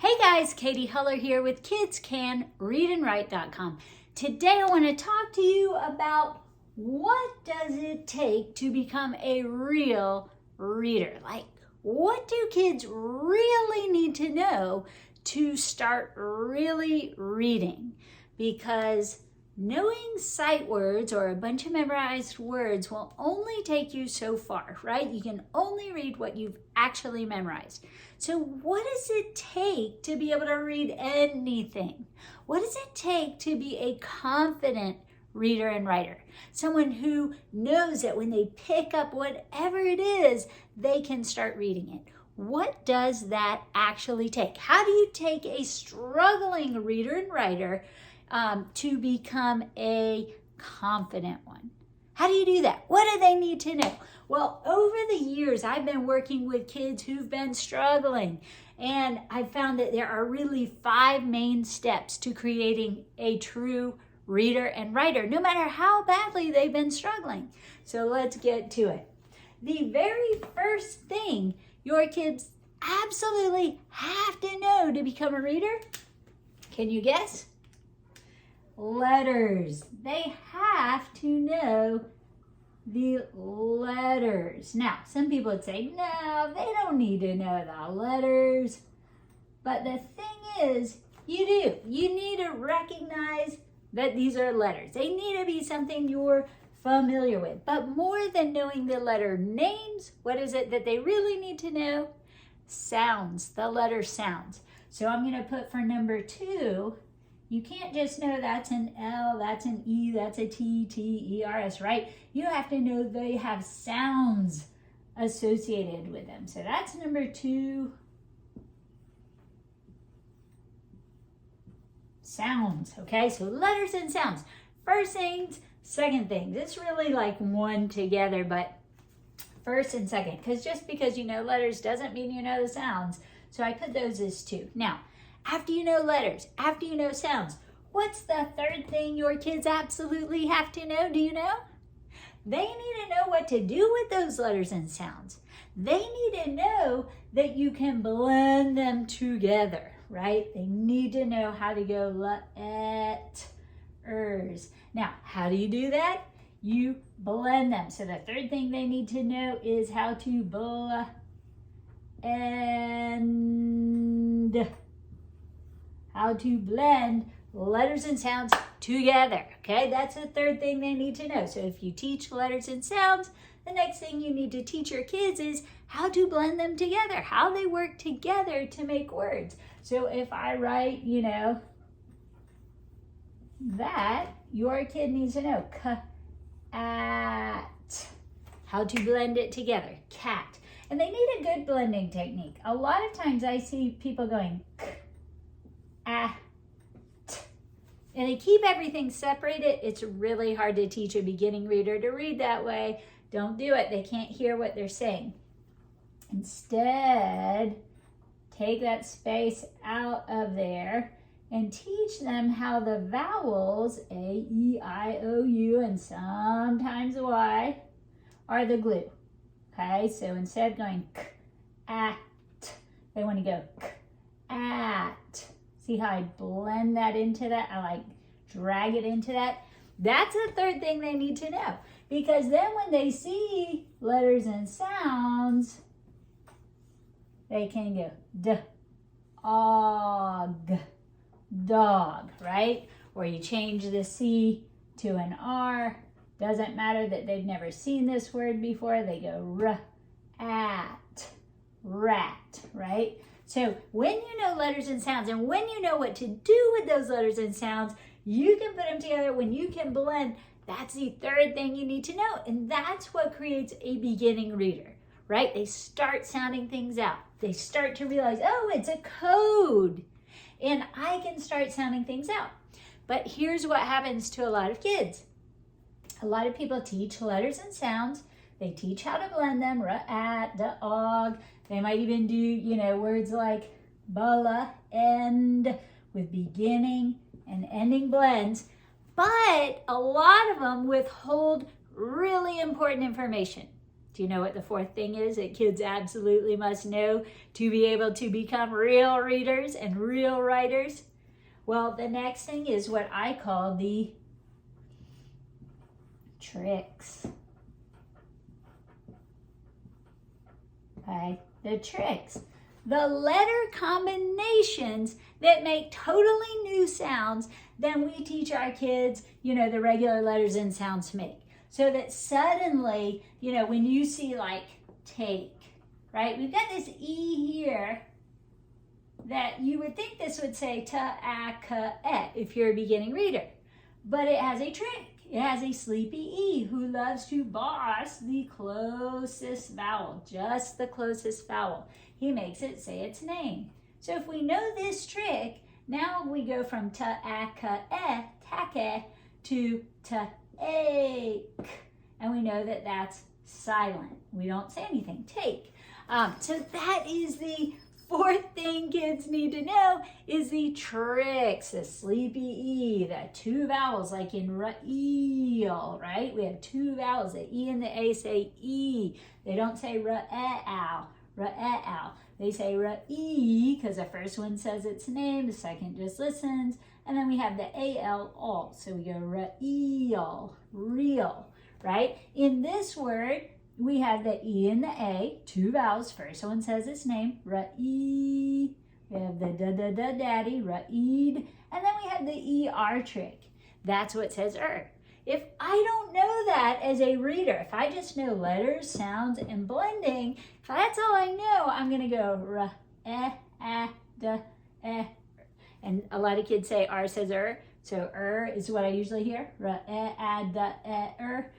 Hey guys, Katie Huller here with KidsCanReadAndWrite.com. Today I want to talk to you about what does it take to become a real reader? Like, what do kids really need to know to start really reading? Because knowing sight words or a bunch of memorized words will only take you so far, right? You can only read what you've actually memorized. So what does it take to be able to read anything? What does it take to be a confident reader and writer? Someone who knows that when they pick up whatever it is, they can start reading it. What does that actually take? How do you take a struggling reader and writer to become a confident one? How do you do that? What do they need to know? Well, over the years, I've been working with kids who've been struggling, and I've found that there are really 5 main steps to creating a true reader and writer, no matter how badly they've been struggling. So let's get to it. The very first thing your kids absolutely have to know to become a reader, can you guess? Letters. They have to know the letters. Now, some people would say, no, they don't need to know the letters. But the thing is, you do. You need to recognize that these are letters. They need to be something you're familiar with. But more than knowing the letter names, what is it that they really need to know? Sounds, the letter sounds. So I'm going to put for number 2, you can't just know that's an L, that's an E, that's a T, T-E-R-S, right? You have to know they have sounds associated with them. So that's number 2. Sounds, okay? So letters and sounds. First things, second things. It's really like one together, but first and second. Because just because you know letters doesn't mean you know the sounds. So I put those as 2. Now, after you know letters, after you know sounds, what's the third thing your kids absolutely have to know? Do you know? They need to know what to do with those letters and sounds. They need to know that you can blend them together, right? They need to know how to go letters. Now, how do you do that? You blend them. So the third thing they need to know is how to blend. How to blend letters and sounds together, okay? That's the third thing they need to know. So if you teach letters and sounds, the next thing you need to teach your kids is how to blend them together, how they work together to make words. So if I write, that, your kid needs to know cat, how to blend it together, cat. And they need a good blending technique. A lot of times I see people going and they keep everything separated. It's really hard to teach a beginning reader to read that way. Don't do it. They can't hear what they're saying. Instead, take that space out of there and teach them how the vowels A, E, I, O, U, and sometimes Y are the glue. Okay, so instead of going at, they want to go at. See how I blend that into that? I like drag it into that. That's the third thing they need to know. Because then when they see letters and sounds, they can go dog, dog, right? Or you change the C to an R. Doesn't matter that they've never seen this word before. They go at, rat, right? So when you know letters and sounds and when you know what to do with those letters and sounds, you can put them together. When you can blend, that's the third thing you need to know. And that's what creates a beginning reader, right? They start sounding things out. They start to realize, oh, it's a code. And I can start sounding things out. But here's what happens to a lot of kids. A lot of people teach letters and sounds. They teach how to blend them, at, dog. They might even do, words like bala, end, with beginning and ending blends. But a lot of them withhold really important information. Do Do you know what the fourth thing is that kids absolutely must know to be able to become real readers and real writers? Well, the next thing is what I call the tricks. Okay, the tricks. The letter combinations that make totally new sounds than we teach our kids, the regular letters and sounds make. So that suddenly, when you see like take, right? We've got this E here that you would think this would say ta-a-ka-e if you're a beginning reader. But it has a trick. It has a sleepy E who loves to boss the closest vowel, just the closest vowel. He makes it say its name. So if we know this trick, now we go from ta-a-ka-e, take, to ta-ake. And we know that that's silent. We don't say anything, take. So that is the fourth thing kids need to know is the tricks, the sleepy E, the two vowels like in ra-eel, right? We have two vowels, the E and the A say E. They don't say ra-e-ow, ra-e-ow. They say ra-e because the first one says its name, the second just listens, and then we have the A-L, all. So we go ra-eel, real, right? In this word, we have the E and the A, two vowels. First one says its name, ra-e. We have the da-da-da daddy, ra-eed. And then we have the ER trick. That's what says If I don't know that as a reader, if I just know letters, sounds, and blending, if that's all I know, I'm going to go ra-e-a-da-e. And a lot of kids say R says So is what I usually hear. Ra-e-a-da-e-er.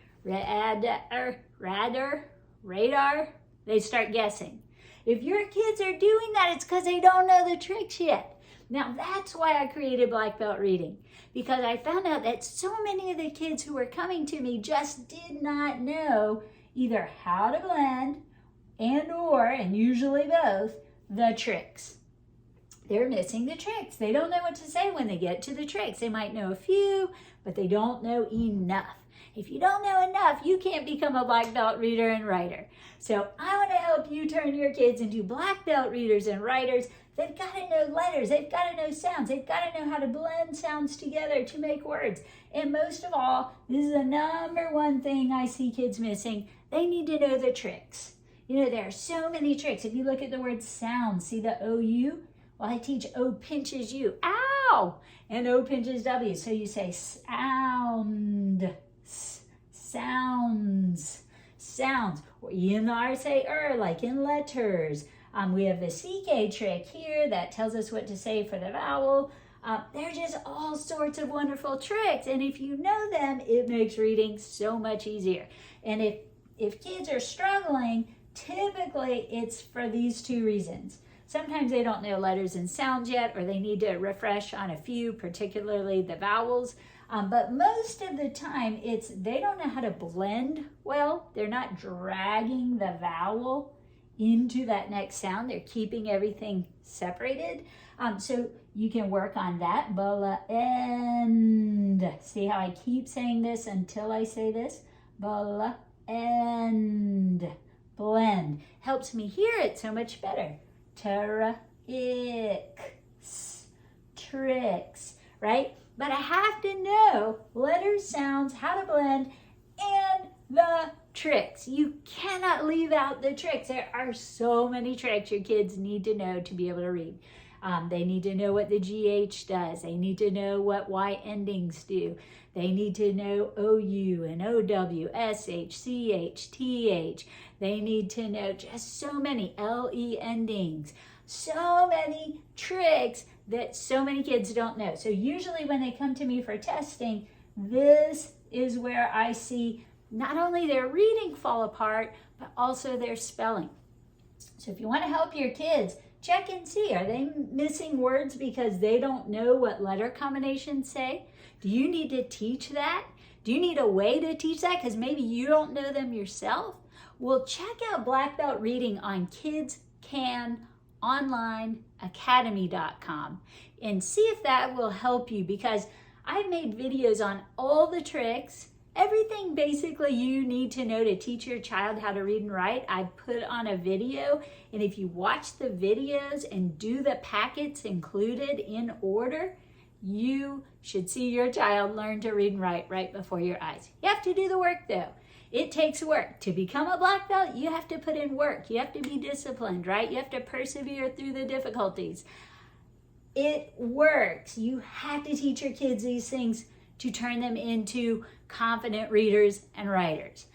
Radar, radar, they start guessing. If your kids are doing that, it's because they don't know the tricks yet. Now, that's why I created Black Belt Reading, because I found out that so many of the kids who were coming to me just did not know either how to blend and usually both, the tricks. They're missing the tricks. They don't know what to say when they get to the tricks. They might know a few, but they don't know enough. If you don't know enough, you can't become a black belt reader and writer. So I want to help you turn your kids into black belt readers and writers. They've got to know letters. They've got to know sounds. They've got to know how to blend sounds together to make words. And most of all, this is the number one thing I see kids missing. They need to know the tricks. There are so many tricks. If you look at the word sound, see the O-U? Well, I teach O pinches U. Ow! And O pinches W. So you say sound. Sounds. Or E and the R say like in letters. We have the CK trick here that tells us what to say for the vowel. They're just all sorts of wonderful tricks. And if you know them, it makes reading so much easier. And if kids are struggling, typically it's for these two reasons. Sometimes they don't know letters and sounds yet, or they need to refresh on a few, particularly the vowels. But most of the time, they don't know how to blend well. They're not dragging the vowel into that next sound. They're keeping everything separated. So you can work on that. Blend. See how I keep saying this until I say this? Blend. Blend. Helps me hear it so much better. Tricks. Right? But I have to know letters, sounds, how to blend, and the tricks. You cannot leave out the tricks. There are so many tricks your kids need to know to be able to read. They need to know what the GH does. They need to know what Y endings do. They need to know OU and OW, SH, CH, TH. They need to know just so many LE endings. So many tricks that so many kids don't know. So usually when they come to me for testing, this is where I see not only their reading fall apart, but also their spelling. So if you want to help your kids, check and see, are they missing words because they don't know what letter combinations say? Do you need to teach that? Do you need a way to teach that because maybe you don't know them yourself? Well, check out Black Belt Reading on kidscanonlineacademy.com and see if that will help you, because I've made videos on all the tricks Everything basically you need to know to teach your child how to read and write, I put on a video. And if you watch the videos and do the packets included in order, you should see your child learn to read and write right before your eyes. You have to do the work though. It takes work. To become a black belt, you have to put in work. You have to be disciplined, right? You have to persevere through the difficulties. It works. You have to teach your kids these things to turn them into confident readers and writers.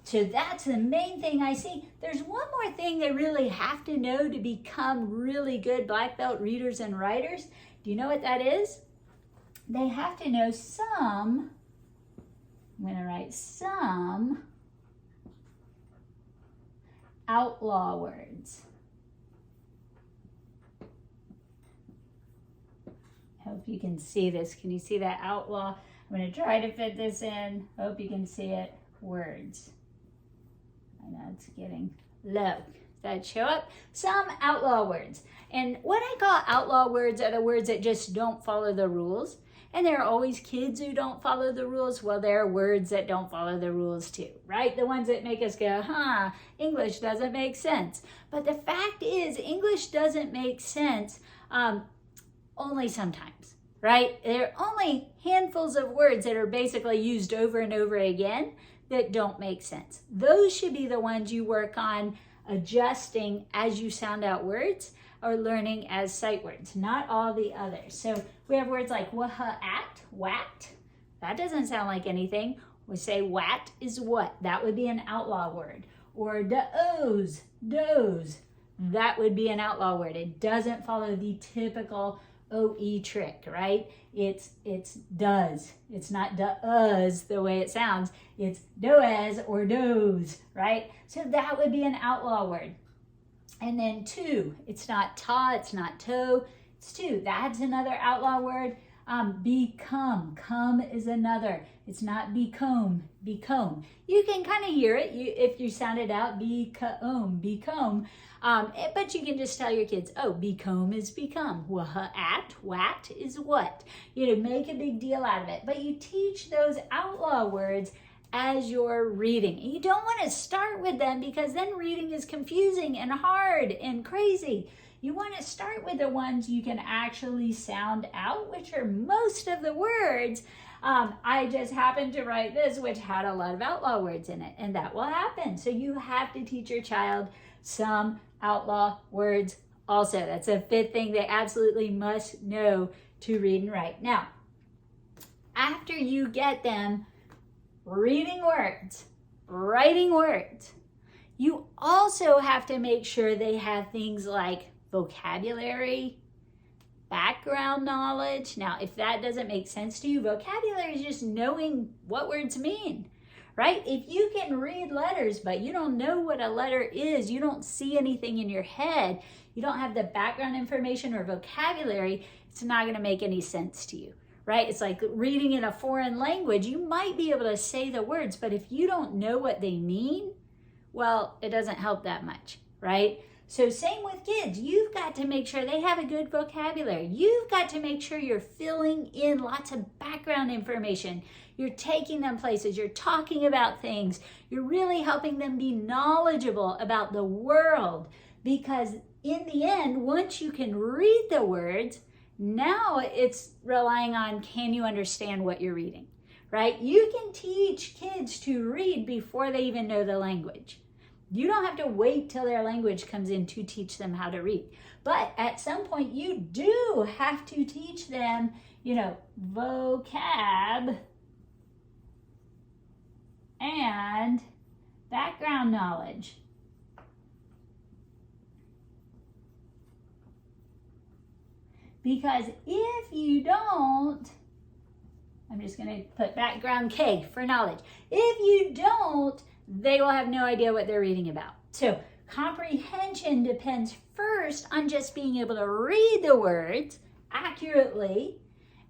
So that's the main thing I see. There's one more thing they really have to know to become really good black belt readers and writers. Do you know what that is? They have to know some, I'm going to write some outlaw words. Hope you can see this. Can you see that outlaw? I'm going to try to fit this in. Hope you can see it. Words. I know it's getting low. Does that show up? Some outlaw words. And what I call outlaw words are the words that just don't follow the rules. And there are always kids who don't follow the rules. Well, there are words that don't follow the rules too, right? The ones that make us go, English doesn't make sense. But the fact is, English doesn't make sense only sometimes, right? There are only handfuls of words that are basically used over and over again that don't make sense. Those should be the ones you work on adjusting as you sound out words or learning as sight words, not all the others. So we have words like at, wat. That doesn't sound like anything. We say wat is what? That would be an outlaw word. Or doze, doze. That would be an outlaw word. It doesn't follow the typical OE trick, right? It's does. It's not does the way it sounds. It's does or doze, right? So that would be an outlaw word. And then to, it's not ta, it's not toe, it's to. That's another outlaw word. Become, come is another. It's not become, become. You can kind of hear it if you sound it out, become. But you can just tell your kids, oh, become is become. At, wat is what. You know, make a big deal out of it. But you teach those outlaw words as you're reading. You don't want to start with them because then reading is confusing and hard and crazy. You want to start with the ones you can actually sound out, which are most of the words. I just happened to write this, which had a lot of outlaw words in it, and that will happen. So you have to teach your child some outlaw words also. That's a fifth thing they absolutely must know to read and write. Now, after you get them reading words, writing words, you also have to make sure they have things like vocabulary, background knowledge. Now, if that doesn't make sense to you, vocabulary is just knowing what words mean, right? If you can read letters, but you don't know what a letter is, you don't see anything in your head, you don't have the background information or vocabulary, it's not going to make any sense to you, right? It's like reading in a foreign language. You might be able to say the words, but if you don't know what they mean, well, it doesn't help that much, right? So same with kids. You've got to make sure they have a good vocabulary. You've got to make sure you're filling in lots of background information. You're taking them places. You're talking about things. You're really helping them be knowledgeable about the world. Because in the end, once you can read the words, now it's relying on, can you understand what you're reading, right? You can teach kids to read before they even know the language. You don't have to wait till their language comes in to teach them how to read. But at some point, you do have to teach them, vocab and background knowledge. Because if you don't, I'm just going to put background K for knowledge. If you don't, they will have no idea what they're reading about. So comprehension depends first on just being able to read the words accurately,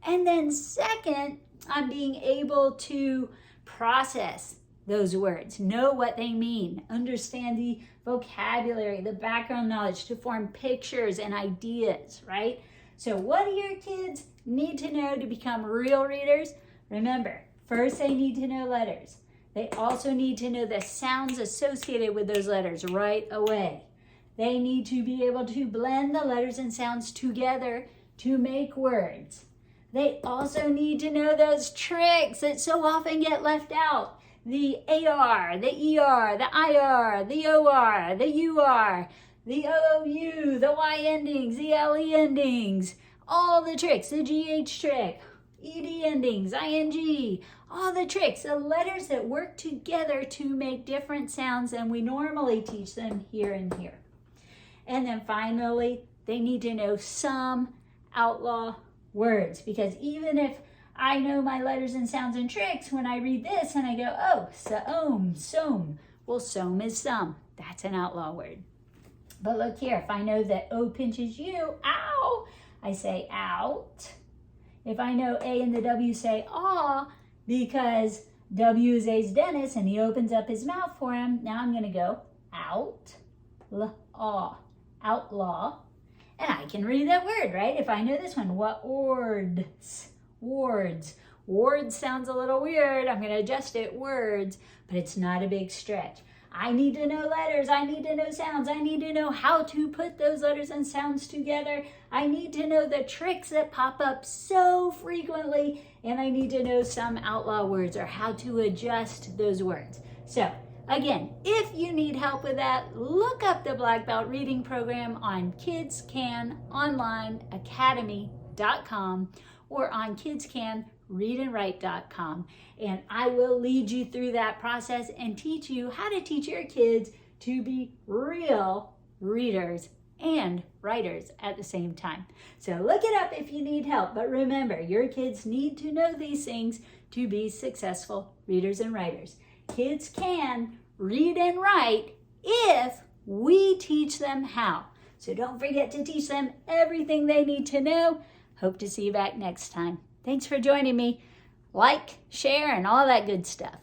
and then second on being able to process those words, know what they mean, understand the vocabulary, the background knowledge to form pictures and ideas, right? So what do your kids need to know to become real readers? Remember, First, they need to know letters. They also need to know the sounds associated with those letters right away. They need to be able to blend the letters and sounds together to make words. They also need to know those tricks that so often get left out. The AR, the ER, the IR, the OR, the UR, the OU, the Y endings, the LE endings, all the tricks, the GH trick, ED endings, ING, all the tricks, the letters that work together to make different sounds than we normally teach them here and here. And then finally, they need to know some outlaw words, because even if I know my letters and sounds and tricks, when I read this and I go, oh, so-om, som, well, som is some. That's an outlaw word. But look here, if I know that O pinches you, ow, I say out. If I know A and the W say aw, because W is A's dentist and he opens up his mouth for him, now I'm going to go out, law, outlaw. And I can read that word, right? If I know this one, what wards, wards. Wards sounds a little weird. I'm going to adjust it, words, but it's not a big stretch. I need to know letters. I need to know sounds. I need to know how to put those letters and sounds together. I need to know the tricks that pop up so frequently. And I need to know some outlaw words or how to adjust those words. So again, if you need help with that, look up the Black Belt Reading Program on kidscanonlineacademy.com or on kidscanreadandwrite.com. And I will lead you through that process and teach you how to teach your kids to be real readers and writers at the same time. So look it up if you need help. But remember, your kids need to know these things to be successful readers and writers. Kids can read and write if we teach them how. So don't forget to teach them everything they need to know. Hope to see you back next time. Thanks for joining me. Like, share, and all that good stuff.